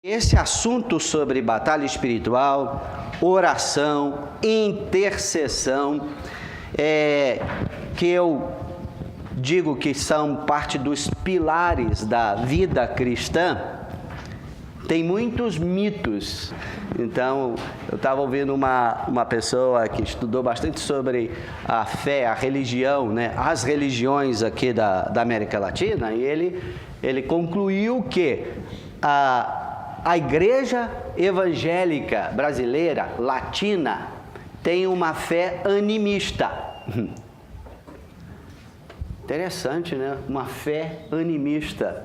Esse assunto sobre batalha espiritual, oração, intercessão, que eu digo que são parte dos pilares da vida cristã, tem muitos mitos. Então, eu estava ouvindo uma pessoa que estudou bastante sobre a fé, a religião, né? As religiões aqui da América Latina, e ele concluiu que a igreja evangélica brasileira, latina, tem uma fé animista. Interessante, né? Uma fé animista.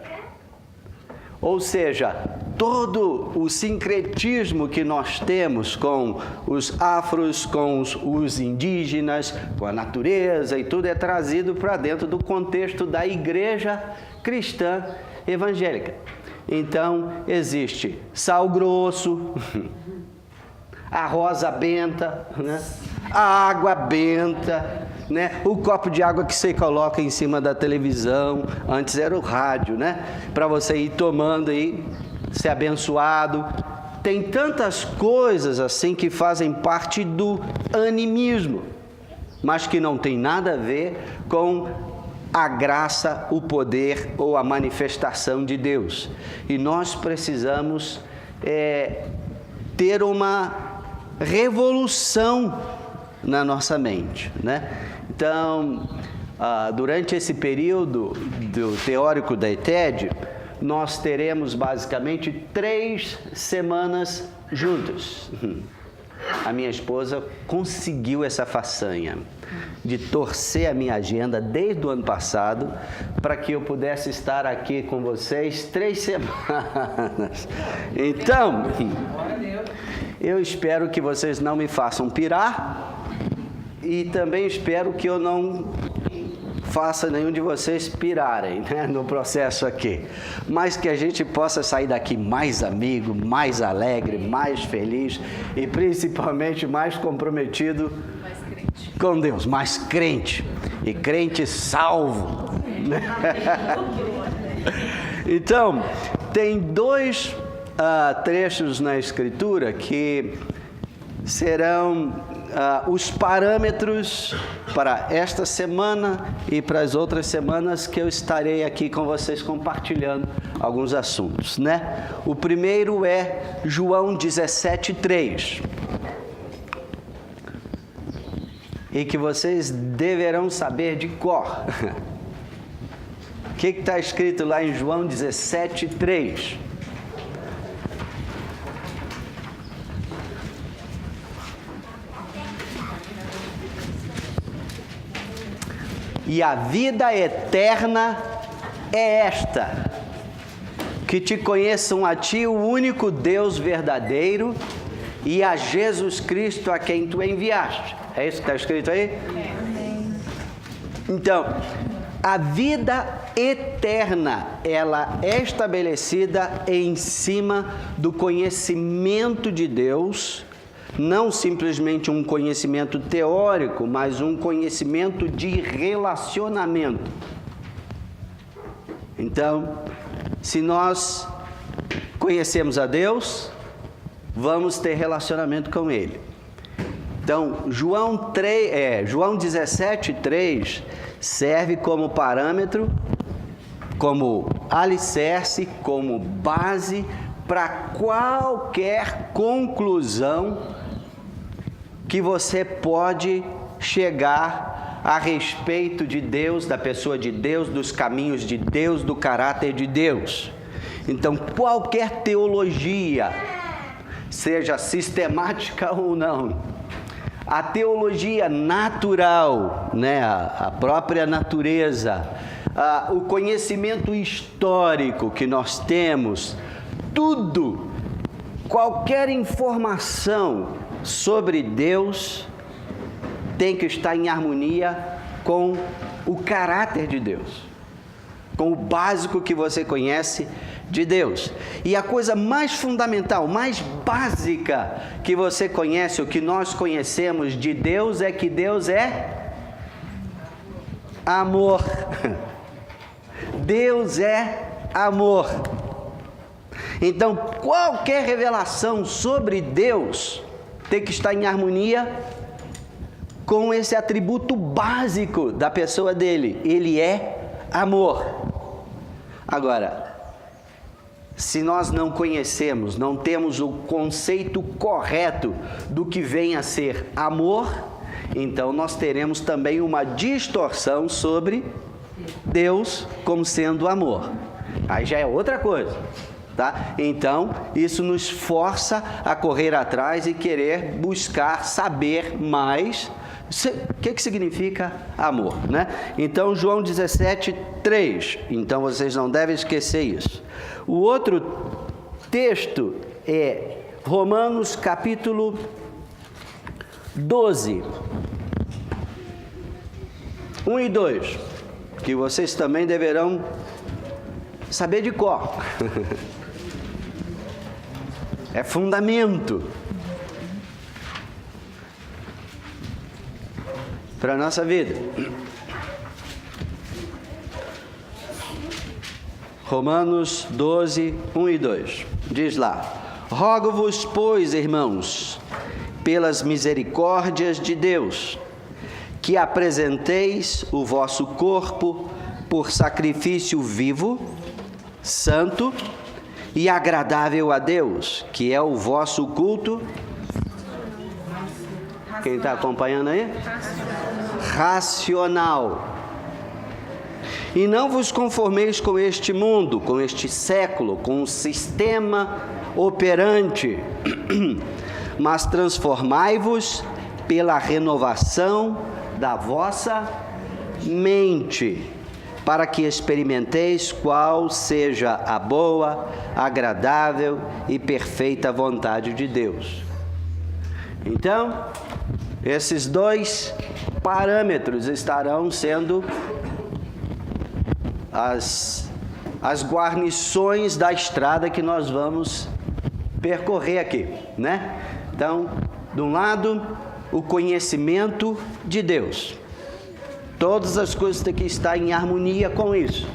Ou seja, todo o sincretismo que nós temos com os afros, com os indígenas, com a natureza e tudo é trazido para dentro do contexto da igreja cristã evangélica. Então, existe sal grosso, a rosa benta, né? A água benta, né? O copo de água que você coloca em cima da televisão, antes era o rádio, né? Para você ir tomando e ser abençoado. Tem tantas coisas assim que fazem parte do animismo, mas que não tem nada a ver com a graça, o poder ou a manifestação de Deus. E nós precisamos ter uma revolução na nossa mente, né? Então, durante esse período do teórico da ETED, nós teremos basicamente 3 semanas juntos. A minha esposa conseguiu essa façanha de torcer a minha agenda desde o ano passado para que eu pudesse estar aqui com vocês 3 semanas. Então, eu espero que vocês não me façam pirar e também espero que eu não faça nenhum de vocês pirarem, né, no processo aqui, mas que a gente possa sair daqui mais amigo, mais alegre, mais feliz e principalmente mais comprometido com Deus, mais crente e crente salvo, né? Então, tem 2 trechos na Escritura que serão os parâmetros para esta semana e para as outras semanas que eu estarei aqui com vocês compartilhando alguns assuntos, né? O primeiro é João 17:3. E que vocês deverão saber de cor. O que está escrito lá em João 17:3? E a vida eterna é esta: que te conheçam a ti, o único Deus verdadeiro, e a Jesus Cristo a quem tu enviaste. É isso que está escrito aí? Então, a vida eterna, ela é estabelecida em cima do conhecimento de Deus, não simplesmente um conhecimento teórico, mas um conhecimento de relacionamento. Então, se nós conhecemos a Deus, vamos ter relacionamento com Ele. Então, João 17:3 serve como parâmetro, como alicerce, como base para qualquer conclusão que você pode chegar a respeito de Deus, da pessoa de Deus, dos caminhos de Deus, do caráter de Deus. Então, qualquer teologia, seja sistemática ou não, a teologia natural, né, a própria natureza, o conhecimento histórico que nós temos, tudo, qualquer informação sobre Deus tem que estar em harmonia com o caráter de Deus, com o básico que você conhece de Deus. E a coisa mais fundamental, mais básica que você conhece, o que nós conhecemos de Deus, é que Deus é amor. Deus é amor. Então, qualquer revelação sobre Deus tem que estar em harmonia com esse atributo básico da pessoa dele. Ele é amor. Agora, se nós não conhecemos, não temos o conceito correto do que vem a ser amor, então nós teremos também uma distorção sobre Deus como sendo amor. Aí já é outra coisa, tá? Então, isso nos força a correr atrás e querer buscar saber mais o que significa amor, né? Então, João 17:3. Então, vocês não devem esquecer isso. O outro texto é Romanos capítulo 12, 1 e 2, que vocês também deverão saber de cor. É fundamento para a nossa vida. Romanos 12, 1 e 2. Diz lá: rogo-vos, pois, irmãos, pelas misericórdias de Deus, que apresenteis o vosso corpo por sacrifício vivo, santo e agradável a Deus, que é o vosso culto. Quem está acompanhando aí? Racional. E não vos conformeis com este mundo, com este século, com o sistema operante, mas transformai-vos pela renovação da vossa mente, para que experimenteis qual seja a boa, agradável e perfeita vontade de Deus. Então, esses dois parâmetros estarão sendo as guarnições da estrada que nós vamos percorrer aqui, né? Então, de um lado, o conhecimento de Deus. Todas as coisas têm que estar em harmonia com isso.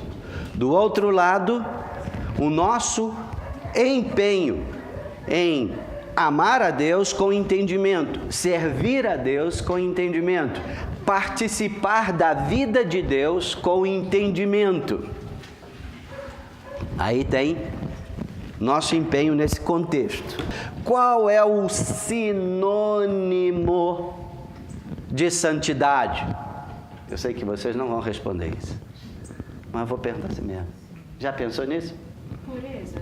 Do outro lado, o nosso empenho em amar a Deus com entendimento, servir a Deus com entendimento, participar da vida de Deus com entendimento. Aí tem nosso empenho nesse contexto. Qual é o sinônimo de santidade? Eu sei que vocês não vão responder isso, mas vou perguntar assim mesmo. Já pensou nisso? Pureza.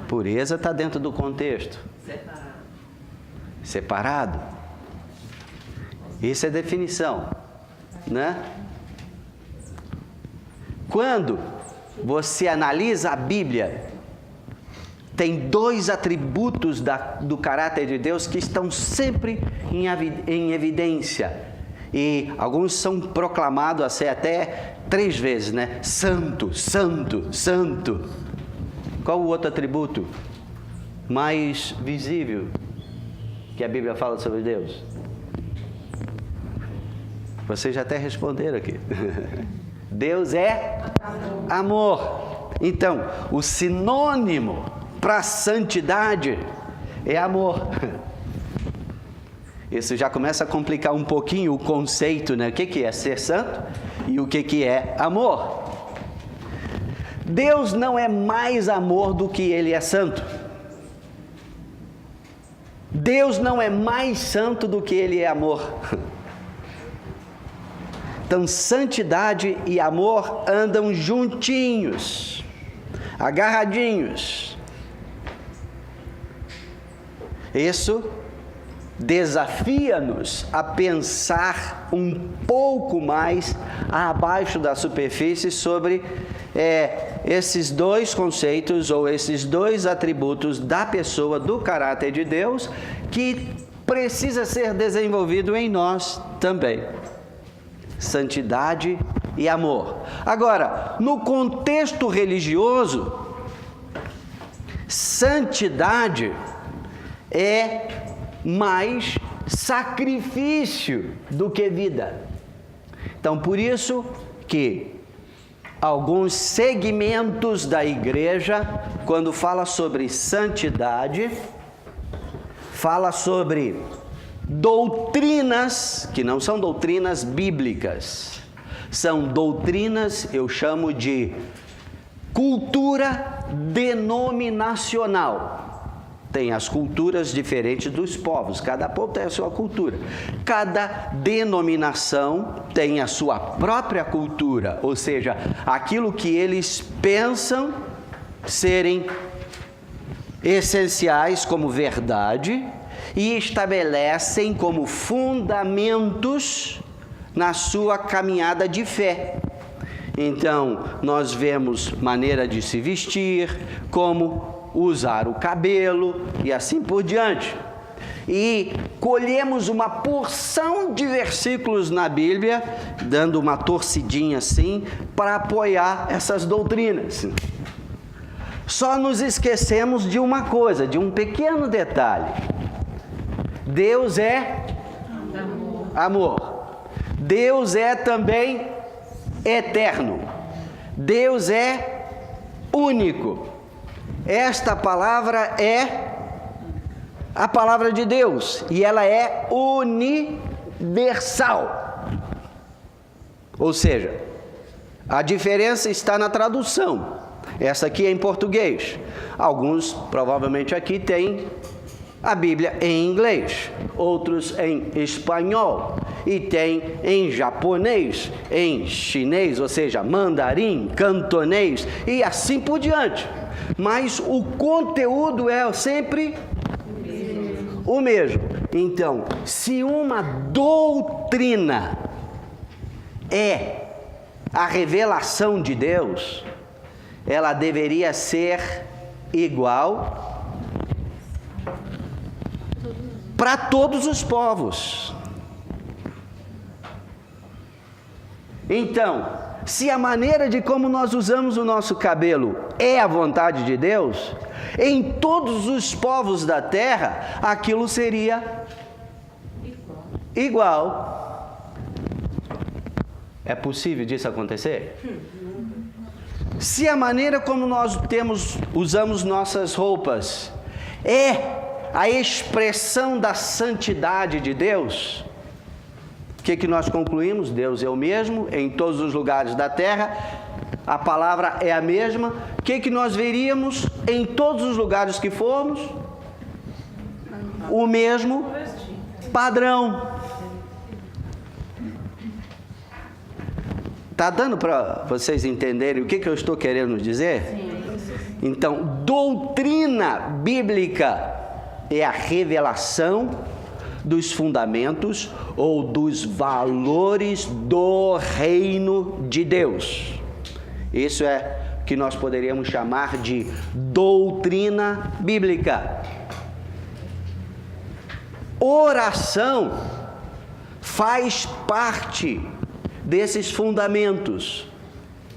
Pureza está dentro do contexto. Separado. Isso é definição, né? Quando você analisa a Bíblia, tem dois atributos do caráter de Deus que estão sempre em evidência. E alguns são proclamados assim até 3 vezes, né? Santo, santo, santo. Qual o outro atributo mais visível que a Bíblia fala sobre Deus? Vocês já até responderam aqui. Deus é amor. Então, o sinônimo para santidade é amor. Isso já começa a complicar um pouquinho o conceito, né? O que é ser santo e o que é amor. Deus não é mais amor do que Ele é santo. Deus não é mais santo do que Ele é amor. Então, santidade e amor andam juntinhos, agarradinhos. Isso desafia-nos a pensar um pouco mais abaixo da superfície sobre esses dois conceitos ou esses dois atributos da pessoa, do caráter de Deus, que precisa ser desenvolvido em nós também. Santidade e amor. Agora, no contexto religioso, santidade é mais sacrifício do que vida. Então, por isso que alguns segmentos da igreja, quando fala sobre santidade, fala sobre doutrinas, que não são doutrinas bíblicas, são doutrinas, eu chamo de cultura denominacional. Tem as culturas diferentes dos povos, cada povo tem a sua cultura. Cada denominação tem a sua própria cultura, ou seja, aquilo que eles pensam serem essenciais como verdade e estabelecem como fundamentos na sua caminhada de fé. Então, nós vemos maneira de se vestir, como usar o cabelo e assim por diante. E colhemos uma porção de versículos na Bíblia, dando uma torcidinha assim, para apoiar essas doutrinas. Só nos esquecemos de uma coisa, de um pequeno detalhe. Deus é amor. Deus é também eterno. Deus é único. Esta palavra é a palavra de Deus e ela é universal. Ou seja, a diferença está na tradução. Essa aqui é em português. Alguns, provavelmente aqui, têm a Bíblia em inglês, outros em espanhol, e tem em japonês, em chinês, ou seja, mandarim, cantonês, e assim por diante. Mas o conteúdo é sempre o mesmo. Então, se uma doutrina é a revelação de Deus, ela deveria ser igual para todos os povos. Então, se a maneira de como nós usamos o nosso cabelo é a vontade de Deus, em todos os povos da terra, aquilo seria igual. É possível disso acontecer? Se a maneira como nós usamos nossas roupas é a expressão da santidade de Deus, o que nós concluímos? Deus é o mesmo em todos os lugares da terra, a palavra é a mesma. O que nós veríamos em todos os lugares que formos? O mesmo padrão. Está dando para vocês entenderem o que eu estou querendo dizer? Sim. Então, doutrina bíblica é a revelação dos fundamentos ou dos valores do reino de Deus. Isso é o que nós poderíamos chamar de doutrina bíblica. Oração faz parte desses fundamentos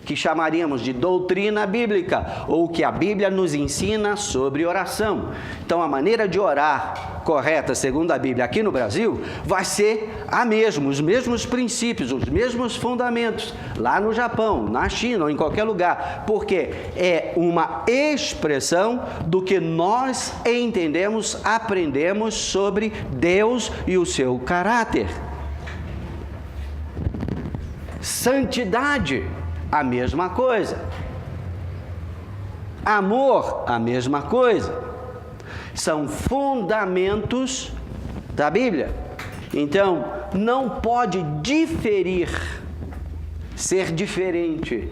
que chamaríamos de doutrina bíblica, ou que a Bíblia nos ensina sobre oração. Então, a maneira de orar correta, segundo a Bíblia, aqui no Brasil, vai ser a mesma, os mesmos princípios, os mesmos fundamentos, lá no Japão, na China, ou em qualquer lugar, porque é uma expressão do que nós entendemos, aprendemos sobre Deus e o seu caráter. Santidade, a mesma coisa. Amor, a mesma coisa. São fundamentos da Bíblia. Então, não pode diferir, ser diferente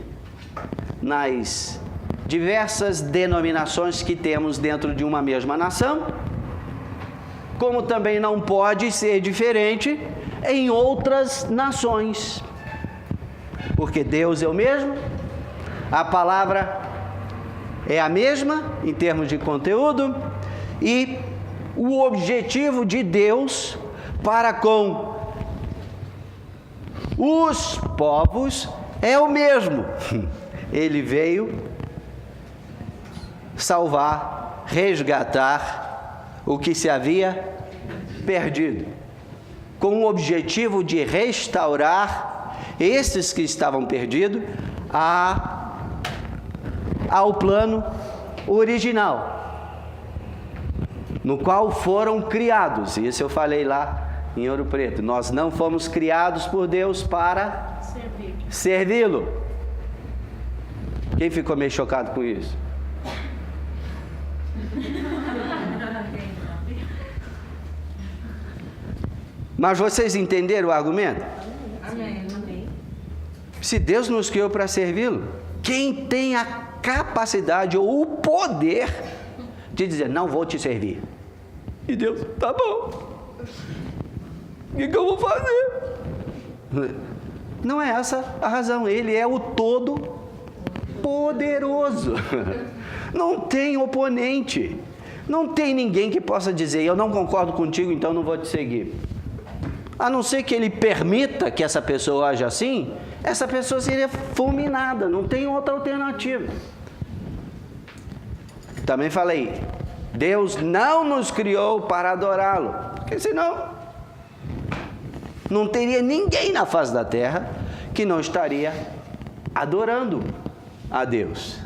nas diversas denominações que temos dentro de uma mesma nação, como também não pode ser diferente em outras nações. Porque Deus é o mesmo, a palavra é a mesma em termos de conteúdo, e o objetivo de Deus para com os povos é o mesmo. Ele veio salvar, resgatar o que se havia perdido, com o objetivo de restaurar esses que estavam perdidos ao plano original, no qual foram criados. Isso eu falei lá em Ouro Preto. Nós não fomos criados por Deus para servi-lo. Quem ficou meio chocado com isso? Mas vocês entenderam o argumento? Amém. Se Deus nos criou para servi-lo, quem tem a capacidade ou o poder de dizer, não vou te servir? E Deus, tá bom. O que eu vou fazer? Não é essa a razão. Ele é o Todo-Poderoso. Não tem oponente. Não tem ninguém que possa dizer, eu não concordo contigo, então não vou te seguir. A não ser que ele permita que essa pessoa age assim, essa pessoa seria fulminada, não tem outra alternativa. Também falei, Deus não nos criou para adorá-lo, porque senão não teria ninguém na face da terra que não estaria adorando a Deus.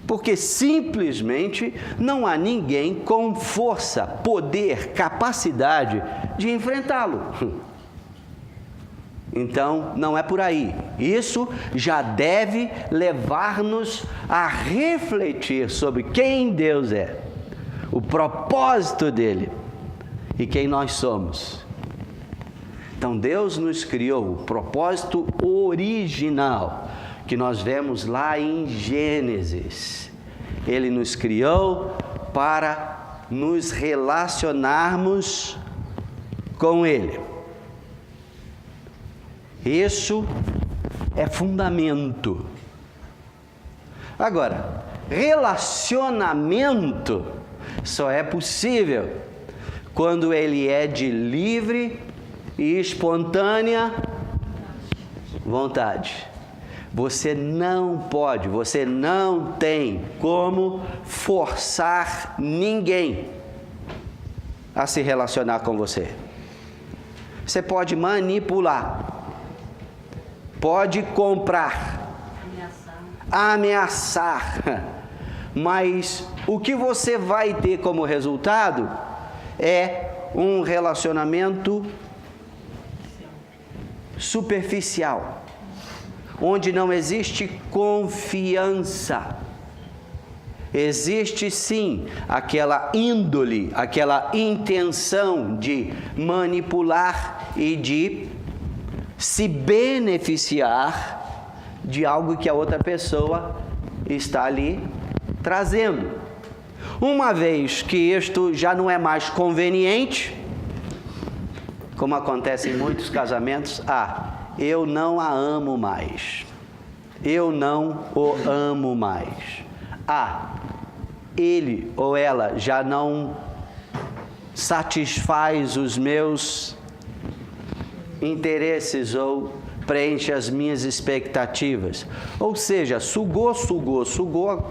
Porque simplesmente não há ninguém com força, poder, capacidade de enfrentá-lo. Então, não é por aí. Isso já deve levar-nos a refletir sobre quem Deus é, o propósito dele e quem nós somos. Então, Deus nos criou, o propósito original, que nós vemos lá em Gênesis. Ele nos criou para nos relacionarmos com Ele. Isso é fundamento. Agora, relacionamento só é possível quando ele é de livre e espontânea vontade. Você não pode, você não tem como forçar ninguém a se relacionar com você. Você pode manipular, pode comprar, ameaçar, mas o que você vai ter como resultado é um relacionamento superficial, onde não existe confiança. Existe sim aquela índole, aquela intenção de manipular e de se beneficiar de algo que a outra pessoa está ali trazendo. Uma vez que isto já não é mais conveniente, como acontece em muitos casamentos, eu não a amo mais. Eu não o amo mais. Ele ou ela já não satisfaz os meus interesses ou preenche as minhas expectativas. Ou seja, sugou,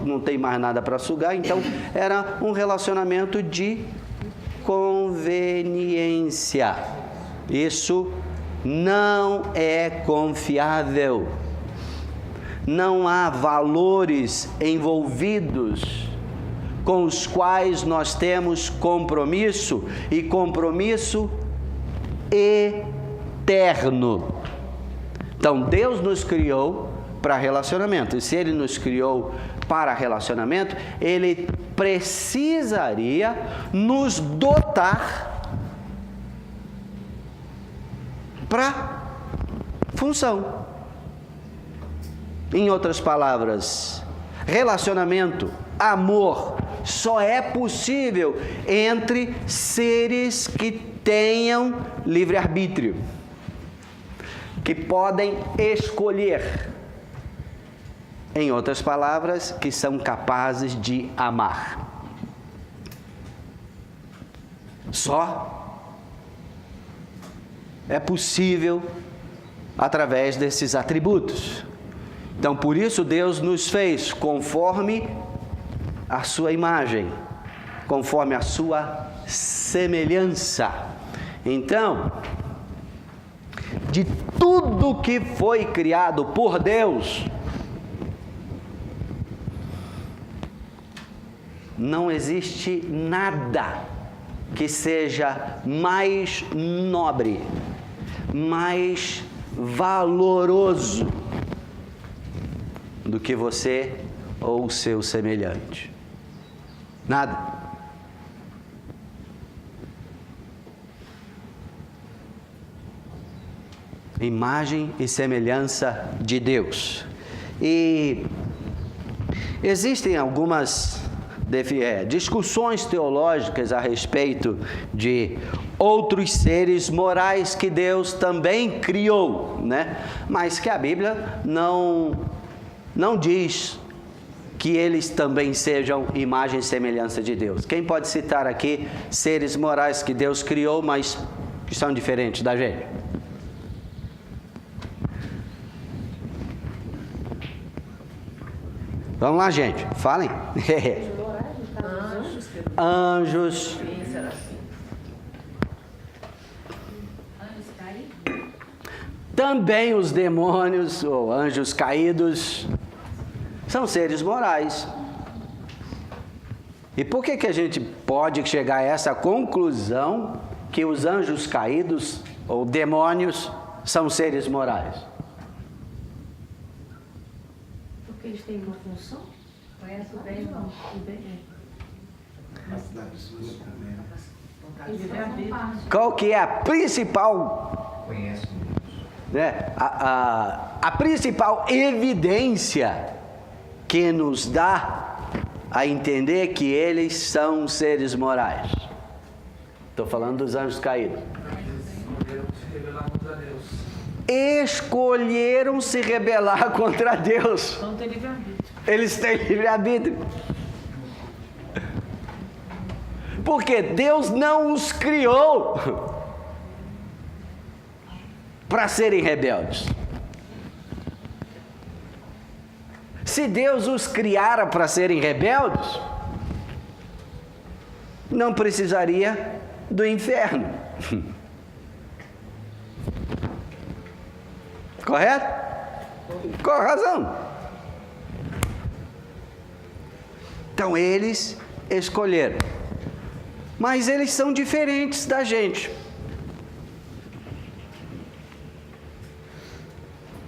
não tem mais nada para sugar, então era um relacionamento de conveniência. Isso não é confiável. Não há valores envolvidos com os quais nós temos compromisso, e compromisso eterno. Então, Deus nos criou para relacionamento, e se Ele nos criou para relacionamento, Ele precisaria nos dotar para função. Em outras palavras, relacionamento, amor, só é possível entre seres que tenham livre-arbítrio, que podem escolher. Em outras palavras, que são capazes de amar. Só é possível através desses atributos. Então, por isso Deus nos fez conforme a sua imagem, conforme a sua semelhança. Então, de tudo tudo que foi criado por Deus, não existe nada que seja mais nobre, mais valoroso do que você ou o seu semelhante. Nada. Imagem e semelhança de Deus. E existem algumas discussões teológicas a respeito de outros seres morais que Deus também criou, né? Mas que a Bíblia não diz que eles também sejam imagem e semelhança de Deus. Quem pode citar aqui seres morais que Deus criou, mas que são diferentes da gente? Vamos lá, gente, falem. Anjos. Também os demônios, ou anjos caídos, são seres morais. E por que a gente pode chegar a essa conclusão que os anjos caídos, ou demônios, são seres morais? Porque eles têm uma função? Conhece o bem e o mal. Qual que é a principal, né, a principal evidência que nos dá a entender que eles são seres morais? Estou falando dos anjos caídos. Escolheram se rebelar contra Deus. Então tem livre-arbítrio. Eles têm livre-arbítrio. Porque Deus não os criou para serem rebeldes. Se Deus os criara para serem rebeldes, não precisaria do inferno. Correto? Com razão. Então eles escolheram. Mas eles são diferentes da gente.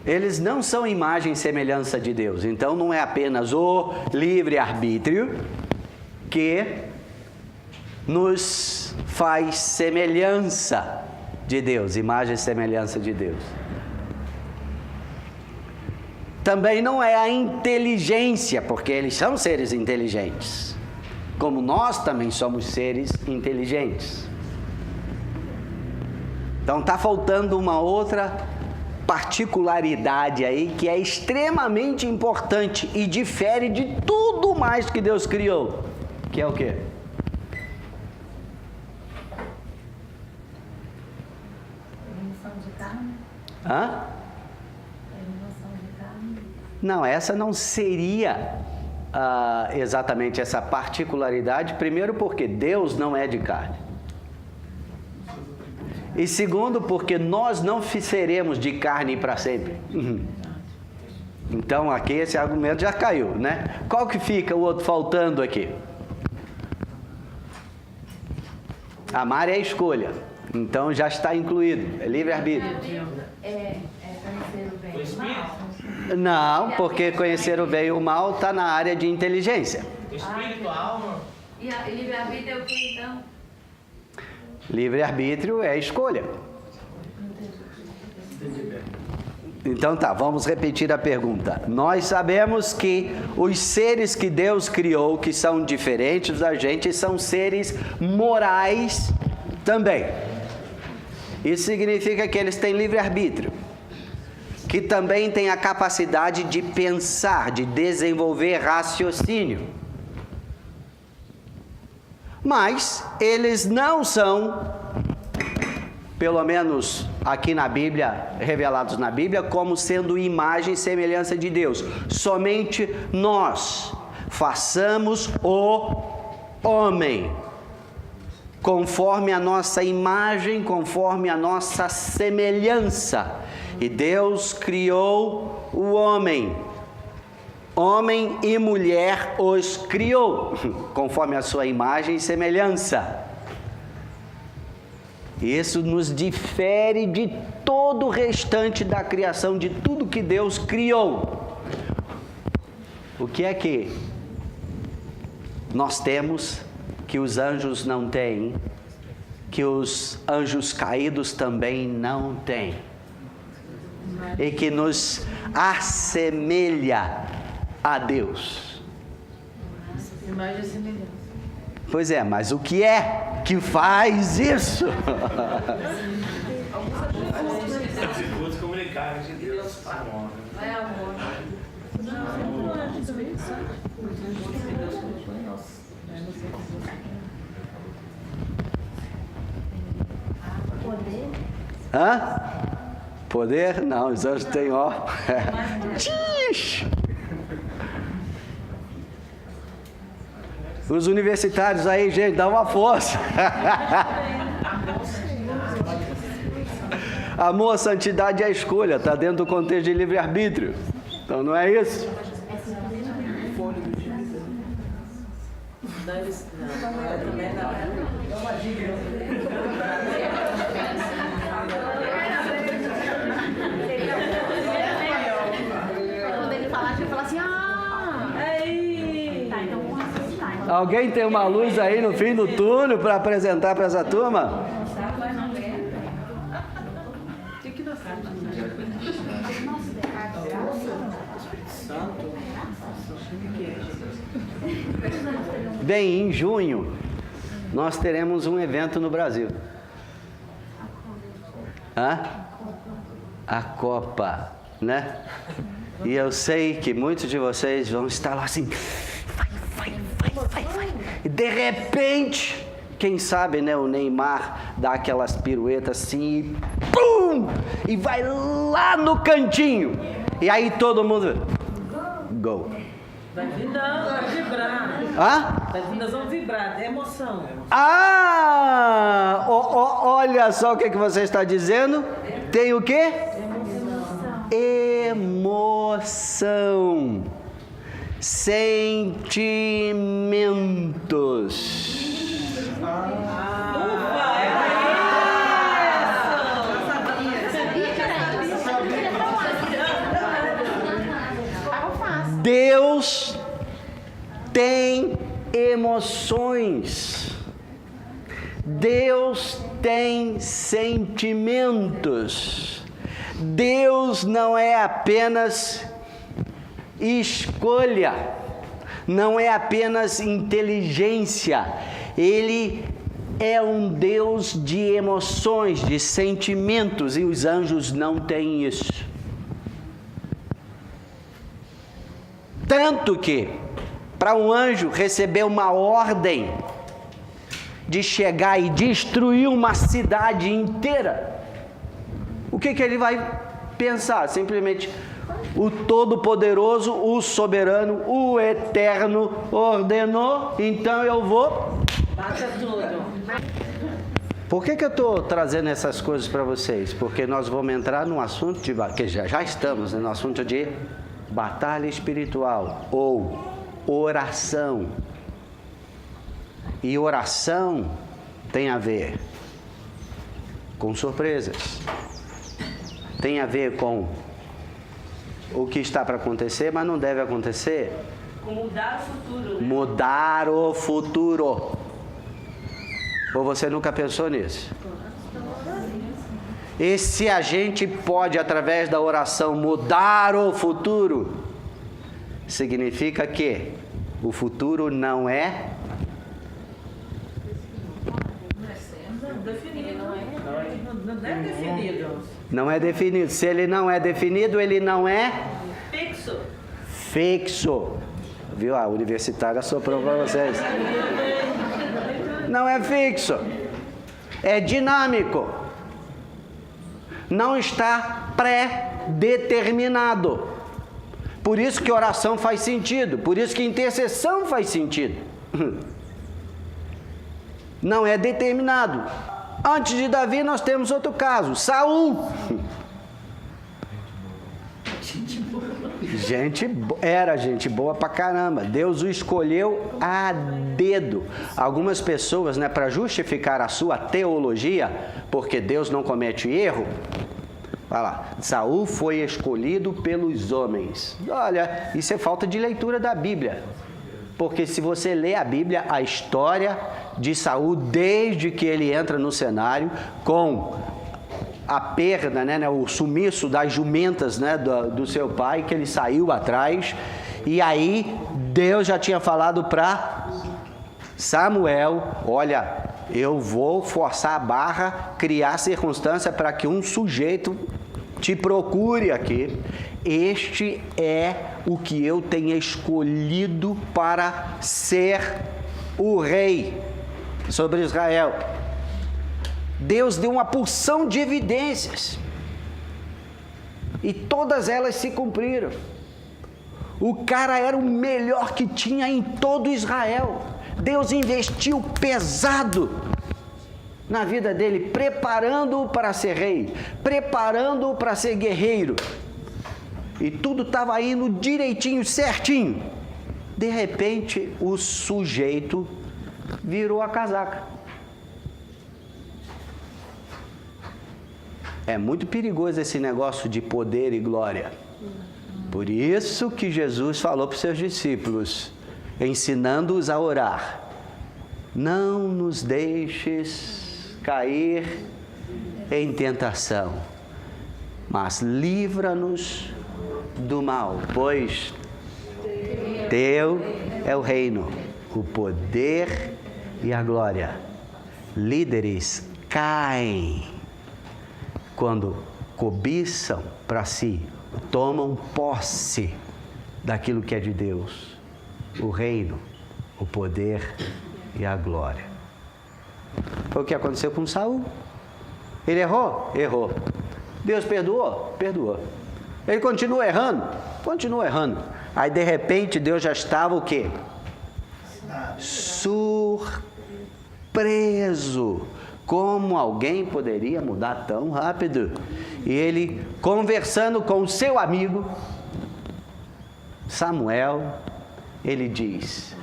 Eles não são imagem e semelhança de Deus. Então não é apenas o livre-arbítrio que nos faz semelhança de Deus, imagem e semelhança de Deus. Também não é a inteligência, porque eles são seres inteligentes, como nós também somos seres inteligentes. Então está faltando uma outra particularidade aí que é extremamente importante e difere de tudo mais que Deus criou, que é o quê? Emissão de carne? Hã? Emissão de carne? Não, essa não seria exatamente essa particularidade. Primeiro porque Deus não é de carne. E segundo porque nós não seremos de carne para sempre. Então aqui esse argumento já caiu, né? Qual que fica o outro faltando aqui? Amar é a escolha. Então já está incluído. É livre-arbítrio. É conhecer o bem e o mal? Não, porque conhecer o bem e o mal está na área de inteligência. Espírito, alma. E livre-arbítrio é o que então? Livre-arbítrio é a escolha. Então tá, vamos repetir a pergunta. Nós sabemos que os seres que Deus criou, que são diferentes da gente, são seres morais também. Isso significa que eles têm livre-arbítrio, que também têm a capacidade de pensar, de desenvolver raciocínio. Mas eles não são, pelo menos aqui na Bíblia, revelados na Bíblia, como sendo imagem e semelhança de Deus. Somente nós façamos o homem conforme a nossa imagem, conforme a nossa semelhança. E Deus criou o homem. Homem e mulher os criou, conforme a sua imagem e semelhança. Isso nos difere de todo o restante da criação, de tudo que Deus criou. O que é que nós temos que os anjos não têm, que os anjos caídos também não têm, e que nos assemelha a Deus? Imagem e semelhança. Pois é, mas o que é que faz isso? Atributos comunicados de Deus. É amor. Hã? Poder? Não, os anjos têm ó. Os universitários aí, gente, dá uma força. Amor, santidade é a escolha, está dentro do contexto de livre-arbítrio. Então não é isso? Quando ele falar, a gente vai falar assim, tá, então vamos raciocinar. Alguém tem uma luz aí no fim do túnel para apresentar para essa turma? Bem, em junho nós teremos um evento no Brasil. A Copa, né? E eu sei que muitos de vocês vão estar lá assim, vai. E de repente, quem sabe, né, o Neymar dá aquelas piruetas assim e pum! E vai lá no cantinho. E aí todo mundo, gol. Vai vir, não, vai vibrar. Hã? Nós vamos vibrar, é emoção. Olha só o que você está dizendo. Tem o quê? Emoção. Sentimentos. Deus tem emoções. Deus tem sentimentos. Deus não é apenas escolha, não é apenas inteligência. Ele é um Deus de emoções, de sentimentos, e os anjos não têm isso. Tanto que, para um anjo receber uma ordem de chegar e destruir uma cidade inteira, o que ele vai pensar? Simplesmente, o Todo-Poderoso, o Soberano, o Eterno ordenou, então eu vou... Bate tudo. Por que eu estou trazendo essas coisas para vocês? Porque nós vamos entrar num assunto, que já estamos, né, no assunto de batalha espiritual ou oração. E oração tem a ver com surpresas, tem a ver com o que está para acontecer, mas não deve acontecer. Com mudar o futuro, né? Mudar o futuro. Ou você nunca pensou nisso? E se a gente pode, através da oração, mudar o futuro, significa que o futuro não é definido. Não é definido. Não é definido. Se ele não é definido, ele não é Fixo. fixo. Viu? A universitária soprou para vocês. Não é fixo. É dinâmico. Não está pré-determinado. Por isso que oração faz sentido. Por isso que intercessão faz sentido. Não é determinado. Antes de Davi nós temos outro caso, Saul. Era gente boa pra caramba. Deus o escolheu a dedo. Algumas pessoas, né, para justificar a sua teologia, porque Deus não comete erro, vai lá, Saul foi escolhido pelos homens. Olha, isso é falta de leitura da Bíblia. Porque se você lê a Bíblia, a história de Saul, desde que ele entra no cenário, com a perda, né, o sumiço das jumentas, né, do seu pai, que ele saiu atrás, e aí Deus já tinha falado para Samuel, olha, eu vou forçar a barra, criar circunstância para que um sujeito te procure aqui. Este é o que eu tenho escolhido para ser o rei sobre Israel. Deus deu uma porção de evidências e todas elas se cumpriram. O cara era o melhor que tinha em todo Israel. Deus investiu pesado na vida dele, preparando-o para ser rei, preparando-o para ser guerreiro. E tudo estava indo direitinho, certinho. De repente, o sujeito virou a casaca. É muito perigoso esse negócio de poder e glória. Por isso que Jesus falou para os seus discípulos, ensinando-os a orar: não nos deixes cair em tentação, mas livra-nos do mal, pois teu é o reino, o poder e a glória. Líderes caem quando cobiçam para si, tomam posse daquilo que é de Deus, o reino, o poder e a glória. Foi o que aconteceu com Saul. Ele errou? Errou. Deus perdoou? Perdoou. Ele continua errando? Continua errando. Aí de repente Deus já estava o quê? Surpreso. Como alguém poderia mudar tão rápido? E ele, conversando com o seu amigo Samuel, ele diz: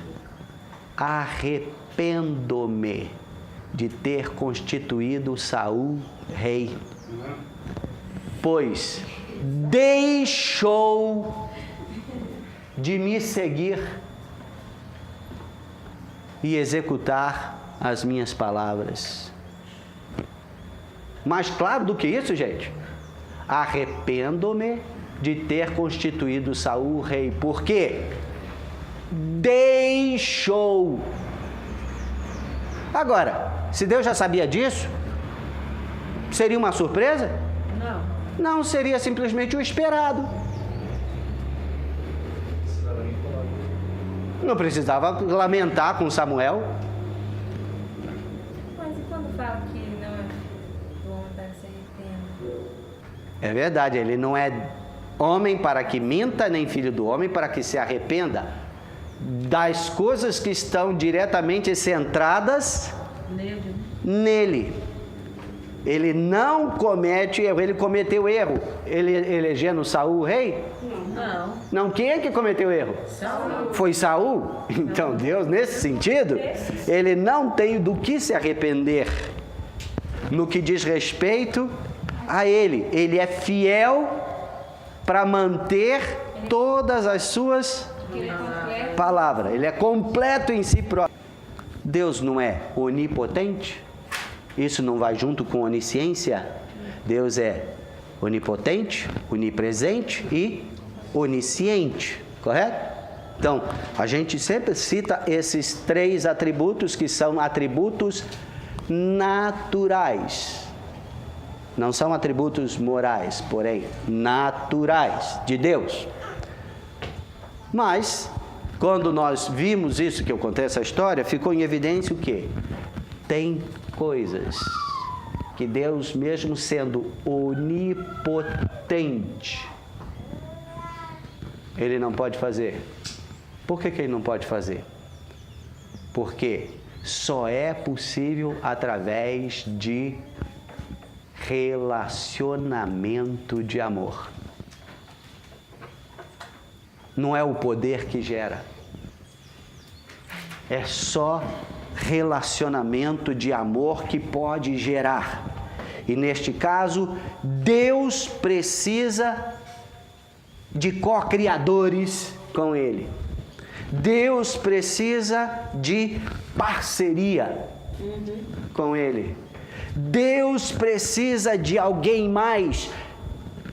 arrependo-me de ter constituído Saul rei, pois deixou de me seguir e executar as minhas palavras. Mais claro do que isso, gente? Arrependo-me de ter constituído Saul rei. Por quê? Deixou. Agora, se Deus já sabia disso, seria uma surpresa? Não. Não, seria simplesmente o esperado. Não precisava lamentar com Samuel. Mas e quando fala que não é bom para se arrepender? É verdade, ele não é homem para que minta, nem filho do homem para que se arrependa das coisas que estão diretamente centradas nele. Ele não comete erro, ele cometeu erro. Ele elegendo Saul rei? Não. Não, quem é que cometeu erro? Saul. Foi Saul? Então Deus, nesse sentido, ele não tem do que se arrepender no que diz respeito a ele. Ele é fiel para manter todas as suas palavras. Ele é completo em si próprio. Deus não é onipotente? Isso não vai junto com onisciência? Deus é onipotente, onipresente e onisciente, correto? Então, a gente sempre cita esses três atributos que são atributos naturais. Não são atributos morais, porém naturais de Deus. Mas, quando nós vimos isso, que eu contei essa história, ficou em evidência o quê? Tem coisas que Deus, mesmo sendo onipotente, Ele não pode fazer. Por que Ele não pode fazer? Porque só é possível através de relacionamento de amor. não é o poder que gera. É só relacionamento de amor que pode gerar. E neste caso, Deus precisa de co-criadores com Ele. Deus precisa de parceria com Ele. Deus precisa de alguém mais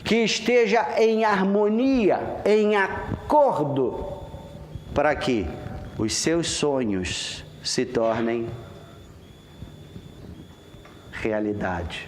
que esteja em harmonia, em acordo, para que os seus sonhos se tornem realidade.